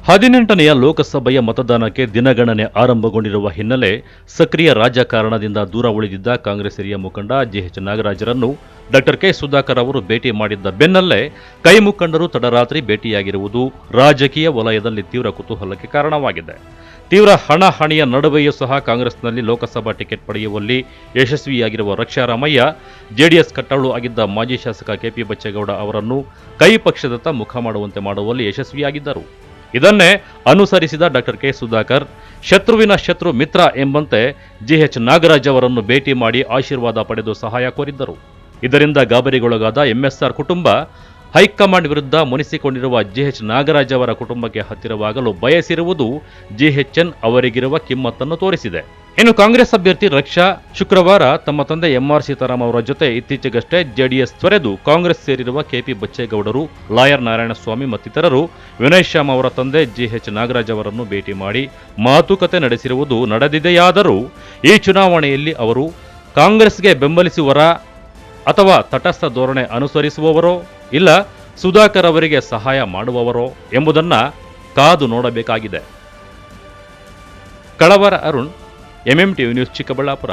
18ನೆಯ ಲೋಕಸಭೆಯ ಮತದಾನಕ್ಕೆ ದಿನಗಣನೆ ಆರಂಭಗೊಂಡಿರುವ ಹಿನ್ನೆಲೆ ಸಕ್ರಿಯ ರಾಜಕಾರಣದಿಂದ ದೂರ ಉಳಿದಿದ್ದ ಕಾಂಗ್ರೆಸ್ ಹಿರಿಯ ಮುಖಂಡ ಜಿಎಚ್ ನಾಗರಾಜರನ್ನು ಡಾಕ್ಟರ್ ಕೆ ಸುಧಾಕರ್ ಅವರು ಭೇಟಿ ಮಾಡಿದ್ದ ಬೆನ್ನಲ್ಲೇ ಕೈ ಮುಖಂಡರು ತಡರಾತ್ರಿ ಭೇಟಿಯಾಗಿರುವುದು ರಾಜಕೀಯ ವಲಯದಲ್ಲಿ ತೀವ್ರ ಕುತೂಹಲಕ್ಕೆ ಕಾರಣವಾಗಿದೆ. ತೀವ್ರ ಹಣಾಹಣಿಯ ನಡುವೆಯೂ ಸಹ ಕಾಂಗ್ರೆಸ್ನಲ್ಲಿ ಲೋಕಸಭಾ ಟಿಕೆಟ್ ಪಡೆಯುವಲ್ಲಿ ಯಶಸ್ವಿಯಾಗಿರುವ ರಕ್ಷಾರಾಮಯ್ಯ ಜೆಡಿಎಸ್ ಕಟ್ಟಾಳು ಆಗಿದ್ದ ಮಾಜಿ ಶಾಸಕ ಕೆಪಿ ಬಚ್ಚೇಗೌಡ ಅವರನ್ನು ಕೈ ಪಕ್ಷದತ್ತ ಮುಖ ಮಾಡುವಂತೆ ಮಾಡುವಲ್ಲಿ ಯಶಸ್ವಿಯಾಗಿದ್ದರು. ಇದನ್ನೇ ಅನುಸರಿಸಿದ ಡಾಕ್ಟರ್ ಕೆ ಸುಧಾಕರ್ ಶತ್ರುವಿನ ಶತ್ರು ಮಿತ್ರ ಎಂಬಂತೆ ಜಿಎಚ್ ನಾಗರಾಜ್ ಅವರನ್ನು ಭೇಟಿ ಮಾಡಿ ಆಶೀರ್ವಾದ ಪಡೆದು ಸಹಾಯ ಕೋರಿದ್ದರು. ಇದರಿಂದ ಗಾಬರಿಗೊಳಗಾದ ಎಂಎಸ್ಆರ್ ಕುಟುಂಬ ಹೈಕಮಾಂಡ್ ವಿರುದ್ಧ ಮುನಿಸಿಕೊಂಡಿರುವ ಜಿಎಚ್ ನಾಗರಾಜ್ ಅವರ ಕುಟುಂಬಕ್ಕೆ ಹತ್ತಿರವಾಗಲು ಬಯಸಿರುವುದು ಜಿಎಚ್ಎನ್ ಅವರಿಗಿರುವ ಕಿಮ್ಮತ್ತನ್ನು ತೋರಿಸಿದೆ. ಇನ್ನು ಕಾಂಗ್ರೆಸ್ ಅಭ್ಯರ್ಥಿ ರಕ್ಷಾ ಶುಕ್ರವಾರ ತಮ್ಮ ತಂದೆ ಎಂಆರ್ ಸೀತಾರಾಮ್ ಅವರ ಜೊತೆ ಇತ್ತೀಚೆಗಷ್ಟೇ ಜೆಡಿಎಸ್ ತೊರೆದು ಕಾಂಗ್ರೆಸ್ ಸೇರಿರುವ ಕೆಪಿ ಬಚ್ಚೇಗೌಡರು, ಲಾಯರ್ ನಾರಾಯಣಸ್ವಾಮಿ ಮತ್ತಿತರರು ವಿನಯ್ ಶ್ಯಾಮ್ ಅವರ ತಂದೆ ಜಿಎಚ್ ನಾಗರಾಜ್ ಅವರನ್ನು ಭೇಟಿ ಮಾಡಿ ಮಾತುಕತೆ ನಡೆಸಿರುವುದು ನಡೆದಿದೆಯಾದರೂ ಈ ಚುನಾವಣೆಯಲ್ಲಿ ಅವರು ಕಾಂಗ್ರೆಸ್ಗೆ ಬೆಂಬಲಿಸುವರ ಅಥವಾ ತಟಸ್ಥ ಧೋರಣೆ ಅನುಸರಿಸುವವರೋ ಇಲ್ಲ ಸುಧಾಕರ್ ಅವರಿಗೆ ಸಹಾಯ ಮಾಡುವವರೋ ಎಂಬುದನ್ನು ಕಾದು ನೋಡಬೇಕಾಗಿದೆ. ಕಳವರ Arun, MM TV news, Chikkaballapur.